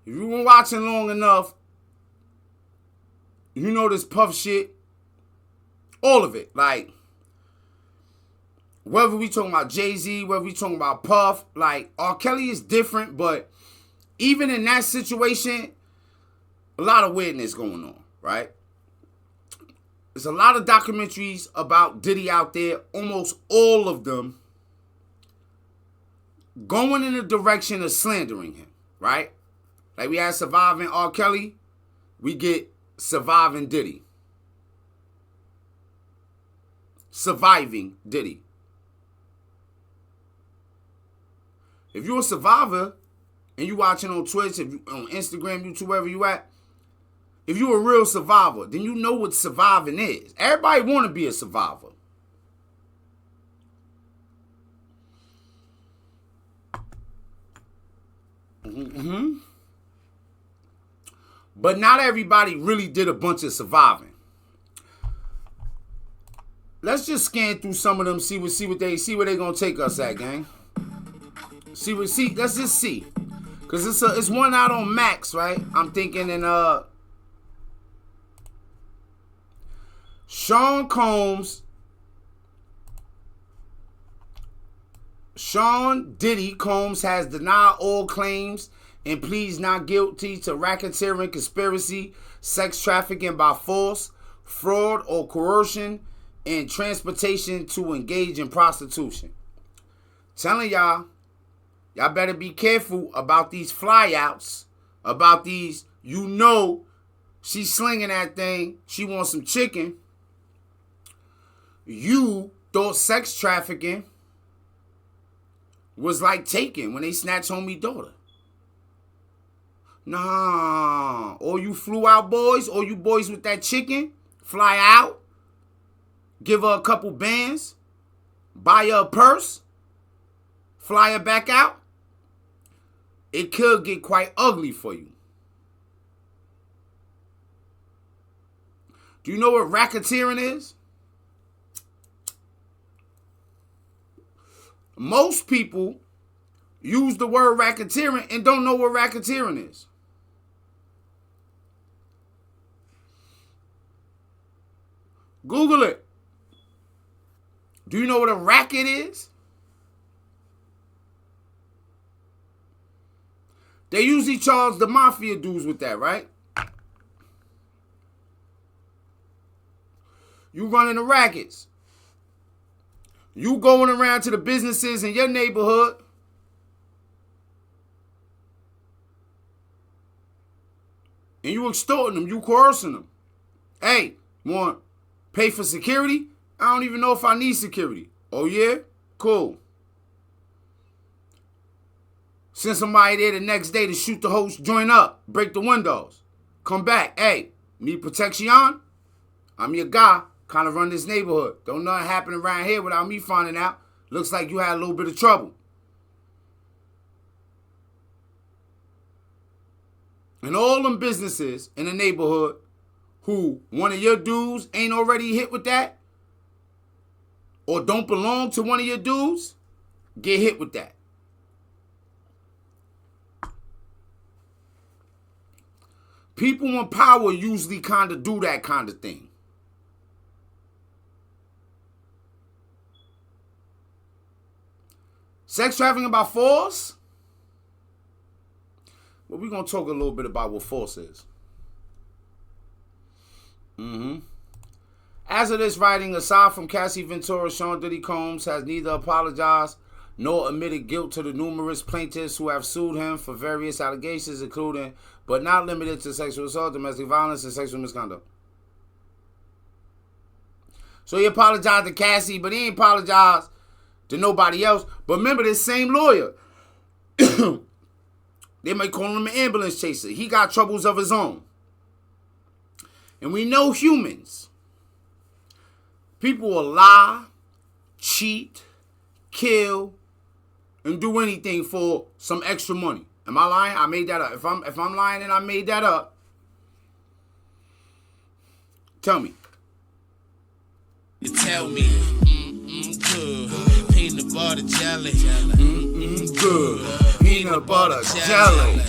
If you've been watching long enough, you know this Puff shit. All of it. Like, whether we talking about Jay-Z, whether we talking about Puff, like, R. Kelly is different, but even in that situation, a lot of weirdness going on, right? There's a lot of documentaries about Diddy out there, almost all of them going in the direction of slandering him, right? Like we had Surviving R. Kelly, we get Surviving Diddy. Surviving Diddy. If you're a survivor and you watching on Twitch, if you, on Instagram, YouTube, wherever you at, if you're a real survivor, then you know what surviving is. Everybody want to be a survivor. Mm-hmm. But not everybody really did a bunch of surviving. Let's just scan through some of them, see where they gonna take us at, gang. Let's just see. Cause it's one out on Max, right? I'm thinking in Sean Diddy Combs has denied all claims and pleads not guilty to racketeering, conspiracy, sex trafficking by force, fraud or coercion, and transportation to engage in prostitution. Telling y'all better be careful about these flyouts, about these, she's slinging that thing, she wants some chicken. You thought sex trafficking was like taking when they snatched homie daughter. Nah. All you flew out boys, all you boys with that chicken, fly out, give her a couple bands, buy her a purse, fly her back out. It could get quite ugly for you. Do you know what racketeering is? Most people use the word racketeering and don't know what racketeering is. Google it. Do you know what a racket is? They usually charge the mafia dudes with that, right? You running the rackets. You going around to the businesses in your neighborhood. And you extorting them. You coercing them. Hey, want pay for security? I don't even know if I need security. Oh, yeah? Cool. Send somebody there the next day to shoot the whole joint up. Break the windows. Come back. Hey, need protection? I'm your guy. Kind of run this neighborhood. Don't nothing happen around here without me finding out. Looks like you had a little bit of trouble. And all them businesses in the neighborhood who one of your dudes ain't already hit with that or don't belong to one of your dudes, get hit with that. People in power usually kind of do that kind of thing. Sex trafficking by force? Well, we're going to talk a little bit about what force is. As of this writing, aside from Cassie Ventura, Sean Diddy Combs has neither apologized nor admitted guilt to the numerous plaintiffs who have sued him for various allegations, including, but not limited to sexual assault, domestic violence, and sexual misconduct. So he apologized to Cassie, but he ain't apologized to nobody else. But remember, this same lawyer, they might call him an ambulance chaser. He got troubles of his own. And we know humans. People will lie, cheat, kill, and do anything for some extra money. Am I lying? I made that up. If I'm lying and I made that up, tell me. You tell me. Good. Peanut butter jelly. Good. Peanut butter jelly.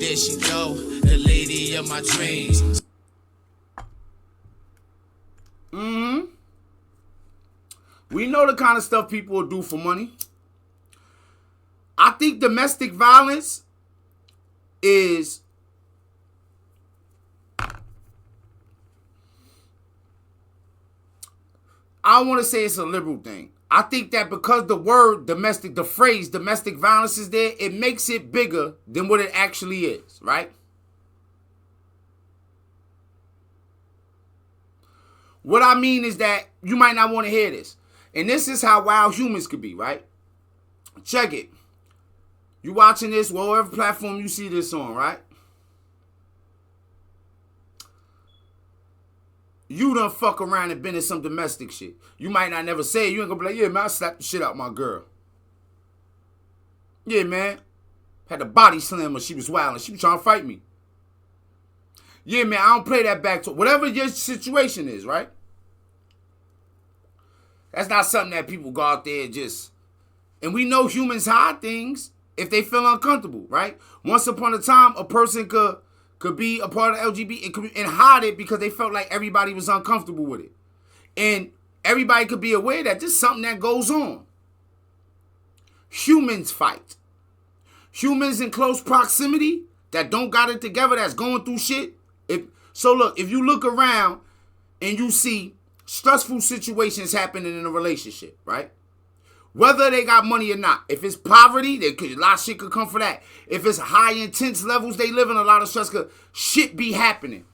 there she go, the lady of my dreams. We know the kind of stuff people will do for money. I think domestic violence is I don't want to say it's a liberal thing. I think that because the phrase domestic violence is there, it makes it bigger than what it actually is, right? What I mean is that you might not want to hear this. And this is how wild humans could be, right? Check it. You watching this, whatever platform you see this on, right? You done fuck around and been in some domestic shit. You might not never say it. You ain't gonna be like, yeah, man, I slapped the shit out my girl. Yeah, man. Had a body slam her. She was wild and she was trying to fight me. Yeah, man, I don't play that back to whatever your situation is, right? That's not something that people go out there and just... And we know humans hide things if they feel uncomfortable, right? Once upon a time, a person could be a part of LGBT and hide it because they felt like everybody was uncomfortable with it. And everybody could be aware that this is something that goes on. Humans fight. Humans in close proximity that don't got it together, that's going through shit. If you look around and you see stressful situations happening in a relationship, right? Whether they got money or not. If it's poverty, a lot of shit could come for that. If it's high intense levels they live in, a lot of stress could shit be happening.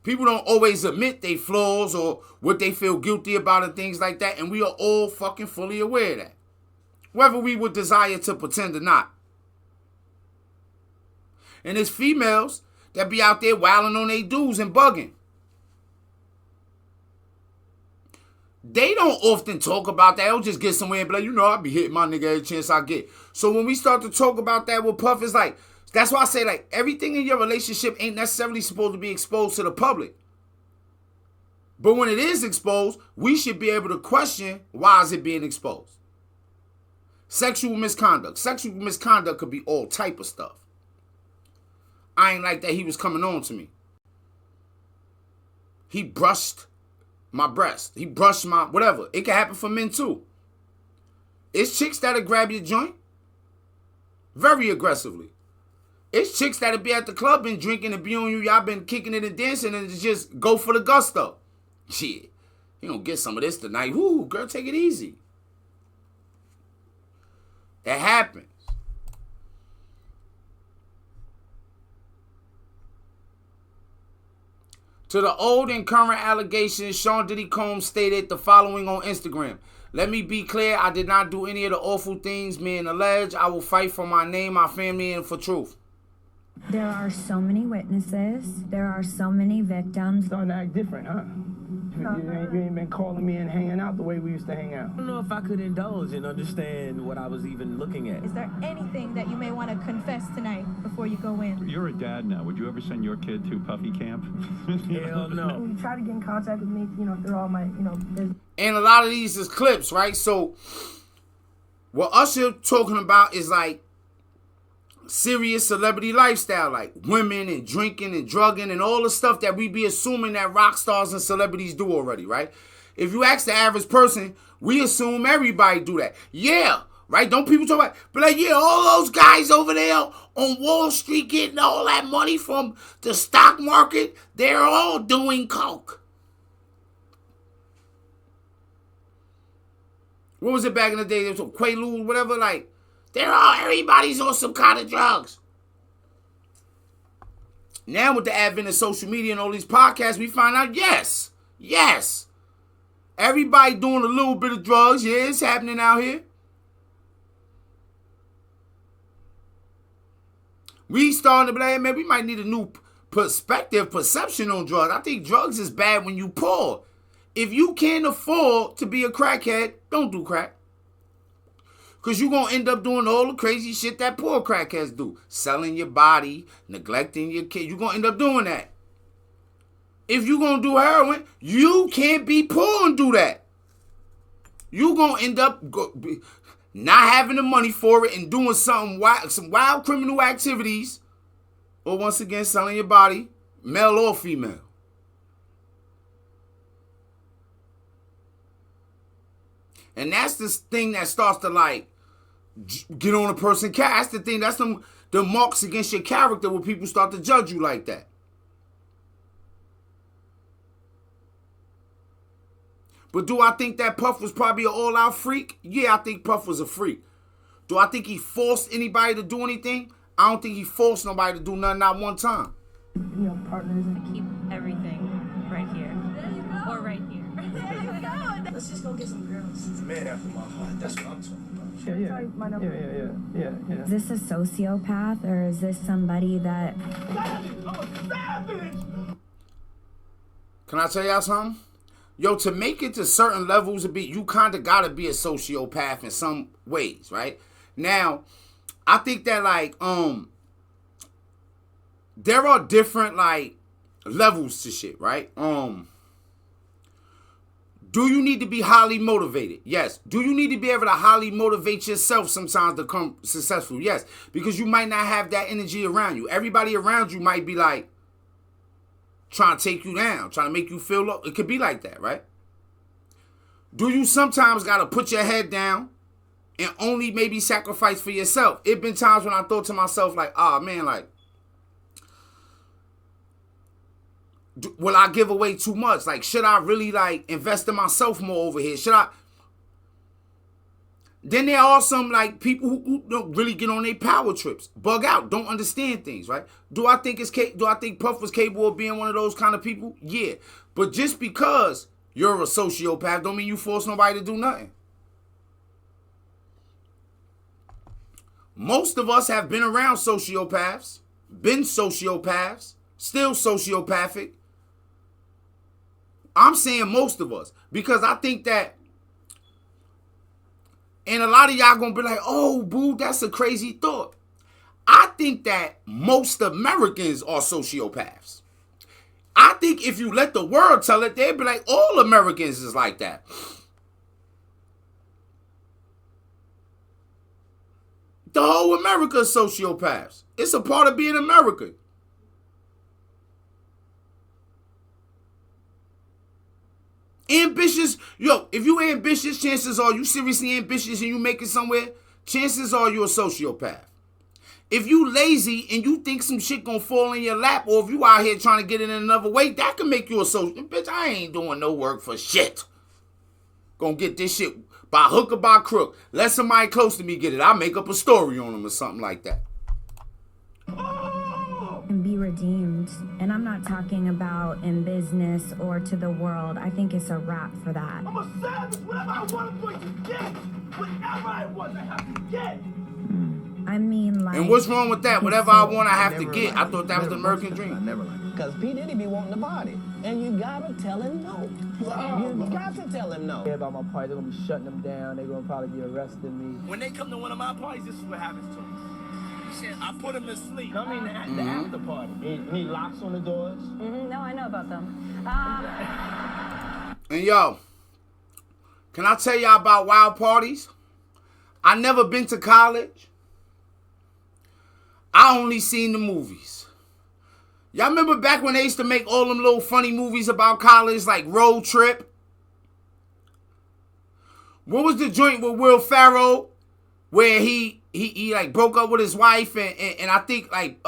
People don't always admit they flaws or what they feel guilty about and things like that. And we are all fucking fully aware of that. Whether we would desire to pretend or not. And there's females that be out there wilding on their dudes and bugging. They don't often talk about that. They'll just get somewhere and be like, you know, I be hitting my nigga every chance I get. So when we start to talk about that with Puff, it's like, that's why I say, like, everything in your relationship ain't necessarily supposed to be exposed to the public. But when it is exposed, we should be able to question, why is it being exposed? Sexual misconduct. Sexual misconduct could be all type of stuff. I ain't like that he was coming on to me. He brushed my breast. He brushed my whatever. It can happen for men too. It's chicks that'll grab your joint very aggressively. It's chicks that'll be at the club and drinking and be on you. Y'all been kicking it and dancing and just go for the gusto. Shit. You gonna get some of this tonight. Woo, girl, take it easy. That happens. To the old and current allegations, Sean Diddy Combs stated the following on Instagram. Let me be clear, I did not do any of the awful things men allege. I will fight for my name, my family, and for truth. There are so many witnesses. There are so many victims. Starting to act different, huh? You ain't been calling me and hanging out the way we used to hang out. I don't know if I could indulge and understand what I was even looking at. Is there anything that you may want to confess tonight before you go in? You're a dad now. Would you ever send your kid to puffy camp? Hell no. You try to get in contact with me, through all my, business. And a lot of these is clips, right? So what Usher talking about is like serious celebrity lifestyle, like women and drinking and drugging and all the stuff that we be assuming that rock stars and celebrities do already, right? If you ask the average person, we assume everybody do that. Yeah, right? Don't people talk about, but like, yeah, all those guys over there on Wall Street getting all that money from the stock market, they're all doing coke. What was it back in the day? There was some Quaaludes, whatever, like, everybody's on some kind of drugs. Now with the advent of social media and all these podcasts, we find out, yes. Everybody doing a little bit of drugs. Yeah, it's happening out here. We starting to be like, man, we might need a new perception on drugs. I think drugs is bad when you poor. If you can't afford to be a crackhead, don't do crack. Because you're going to end up doing all the crazy shit that poor crackheads do. Selling your body, neglecting your kid. You're going to end up doing that. If you're going to do heroin, you can't be poor and do that. you gonna end up not having the money for it and doing some wild criminal activities, or once again selling your body, male or female. And that's this thing that starts to like get on a person's character. That's the thing. That's the marks against your character when people start to judge you like that. But do I think that Puff was probably an all-out freak? Yeah, I think Puff was a freak. Do I think he forced anybody to do anything? I don't think he forced nobody to do nothing, not one time. You know, partners. Keep everything right here. Or right here. Let's just go get some girls. It's a man after my heart. That's what I'm talking about. Yeah. Is this a sociopath or is this somebody that... Can I tell y'all something? Yo, to make it to certain levels of you kind of got to be a sociopath in some ways, right? Now, I think that, like, there are different, like, levels to shit, right? Do you need to be highly motivated? Yes. Do you need to be able to highly motivate yourself sometimes to become successful? Yes. Because you might not have that energy around you. Everybody around you might be like, trying to take you down, trying to make you feel low. It could be like that, right? Do you sometimes got to put your head down and only maybe sacrifice for yourself? It been times when I thought to myself, like, oh, man, like, will I give away too much? Like, should I really, like, invest in myself more over here? Should I? Then there are some, like, people who don't really get on their power trips, bug out, don't understand things, right? Do I think Puff was capable of being one of those kind of people? Yeah. But just because you're a sociopath don't mean you force nobody to do nothing. Most of us have been around sociopaths, still sociopathic. I'm saying most of us, because I think that, and a lot of y'all gonna be like, oh, boo, that's a crazy thought. I think that most Americans are sociopaths. I think if you let the world tell it, they'd be like, all Americans is like that. The whole America is sociopaths. It's a part of being American. Ambitious, yo, if you ambitious, chances are you seriously ambitious and you make it somewhere, chances are you're a sociopath. If you lazy and you think some shit gonna fall in your lap, or if you out here trying to get it in another way, that can make you a sociopath. Bitch, I ain't doing no work for shit. Gonna get this shit by hook or by crook. Let somebody close to me get it. I'll make up a story on them or something like that. And be redeemed. And I'm not talking about in business or to the world. I think it's a wrap for that. I'm a savage. Whatever I want, I'm going to get. Whatever I want, I have to get. I mean, like... And what's wrong with that? Whatever I want, I have to get. I thought that was the American dream. I never liked it. Because P. Diddy be wanting the body. And you gotta tell him no. You got to tell him no. Yeah, about my party, they're gonna be shutting them down. They're gonna probably be arresting me. When they come to one of my parties, this is what happens to them. I put them to sleep. Come in the after party. Any locks on the doors? No, I know about them. And yo, can I tell y'all about wild parties? I never been to college. I only seen the movies. Y'all remember back when they used to make all them little funny movies about college, like Road Trip? What was the joint with Will Ferrell where he like broke up with his wife and I think like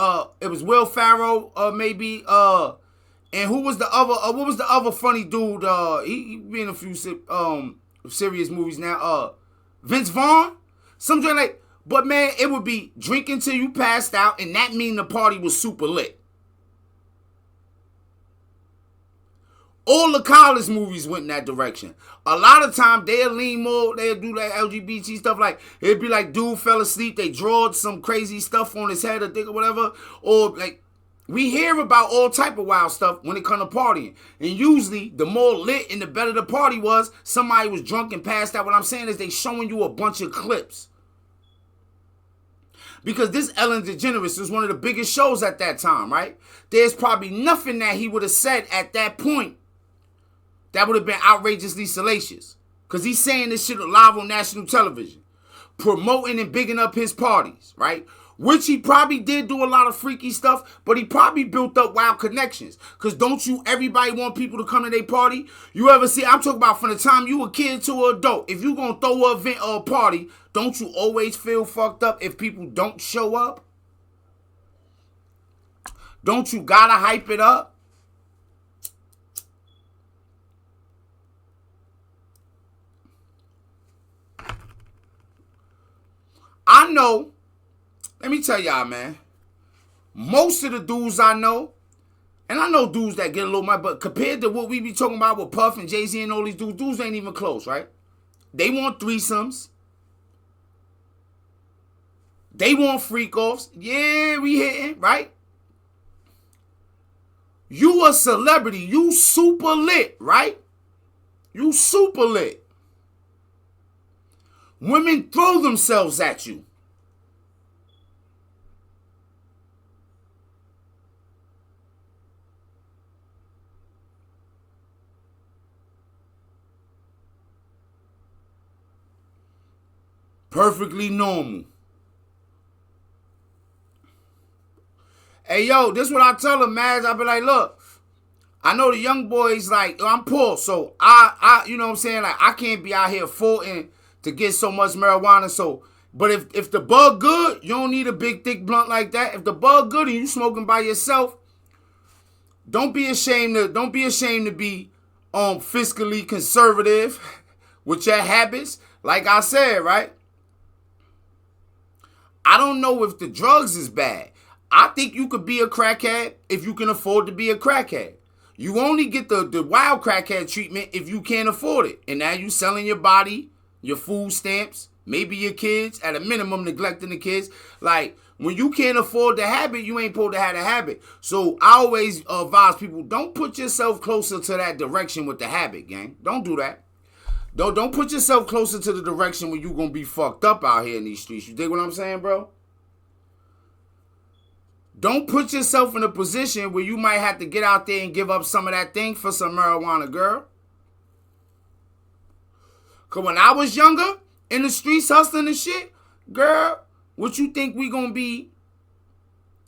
it was Will Ferrell maybe and who was the other what was the other funny dude he be in a few serious movies now Vince Vaughn, some joint like. But man, it would be drinking till you passed out, and that mean the party was super lit. All the college movies went in that direction. A lot of time they'll lean more, they'll do like LGBT stuff, like it'd be like dude fell asleep, they drawed some crazy stuff on his head or thing or whatever, or like we hear about all type of wild stuff when it comes to partying. And usually the more lit and the better the party was, somebody was drunk and passed out. What I'm saying is they showing you a bunch of clips. Because this Ellen DeGeneres was one of the biggest shows at that time, right? There's probably nothing that he would have said at that point that would have been outrageously salacious. Because he's saying this shit live on national television. Promoting and bigging up his parties, right? Which he probably did do a lot of freaky stuff, but he probably built up wild connections. Because don't you, everybody want people to come to their party? You ever see, I'm talking about from the time you a kid to an adult. If you going to throw an event or a party, don't you always feel fucked up if people don't show up? Don't you gotta hype it up? I know, let me tell y'all, man, most of the dudes I know, and I know dudes that get a little money, but compared to what we be talking about with Puff and Jay-Z and all these dudes ain't even close, right? They want threesomes. They want freak-offs. Yeah, we hitting, right? You a celebrity. You super lit, right? You super lit. Women throw themselves at you. Perfectly normal. Hey, yo, this is what I tell them, man. I be like, look, I know the young boys, like, I'm poor, so I you know what I'm saying? Like, I can't be out here fighting to get so much marijuana, so, but if the bug good, you don't need a big, thick blunt like that. If the bug good and you smoking by yourself, don't be ashamed to be fiscally conservative with your habits. Like I said, right? I don't know if the drugs is bad. I think you could be a crackhead if you can afford to be a crackhead. You only get the wild crackhead treatment if you can't afford it. And now you selling your body, your food stamps, maybe your kids, at a minimum neglecting the kids. Like, when you can't afford the habit, you ain't supposed to have the habit. So I always advise people, don't put yourself closer to that direction with the habit, gang. Don't do that. Don't put yourself closer to the direction where you going to be fucked up out here in these streets. You dig what I'm saying, bro? Don't put yourself in a position where you might have to get out there and give up some of that thing for some marijuana, girl. Because when I was younger, in the streets hustling and shit, girl, what you think we going to be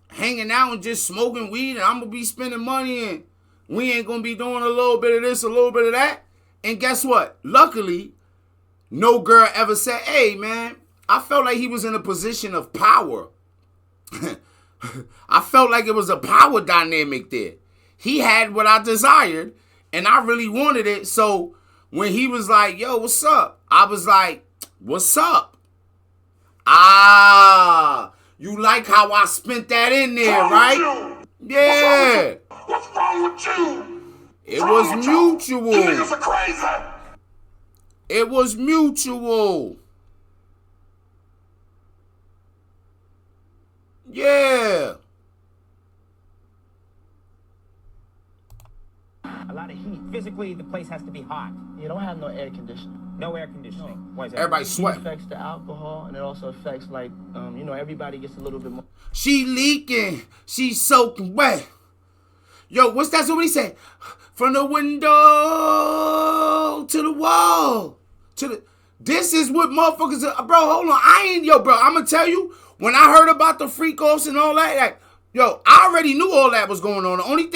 hanging out and just smoking weed and I'm going to be spending money and we ain't going to be doing a little bit of this, a little bit of that? And guess what? Luckily, no girl ever said, hey, man, I felt like he was in a position of power. I felt like it was a power dynamic there. He had what I desired, and I really wanted it. So when he was like, yo, what's up? I was like, what's up? Ah, you like how I spent that in there, right? Yeah. What's wrong with you? It was mutual. You niggas are crazy. It was mutual. Yeah. A lot of heat. Physically, the place has to be hot. You don't have no air conditioning. No air conditioning. Why is that? Everybody It sweating. affects the alcohol, and it also affects, like, everybody gets a little bit more. She leaking. She soaking wet. Yo, what's that? What he said? From the window to the wall. This is what motherfuckers are. Bro, hold on. I'm going to tell you, when I heard about the freak offs and all that, like, yo, I already knew all that was going on. The only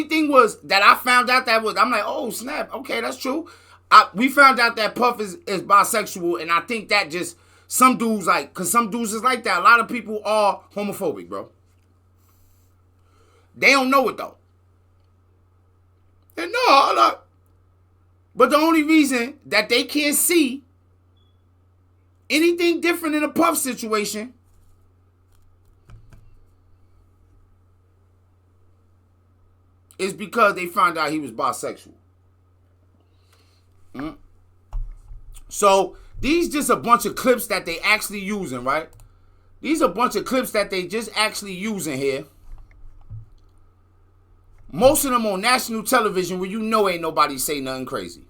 thing was that I found out I'm like, oh, snap. Okay, that's true. We found out that Puff is bisexual, and I think that just, some dudes because some dudes is like that. A lot of people are homophobic, bro. They don't know it, though. And no, look. But the only reason that they can't see anything different in a Puff situation is because they found out he was bisexual. So these just a bunch of clips that they actually using, right? These are a bunch of clips that they just actually using here. Most of them on national television where you know ain't nobody say nothing crazy.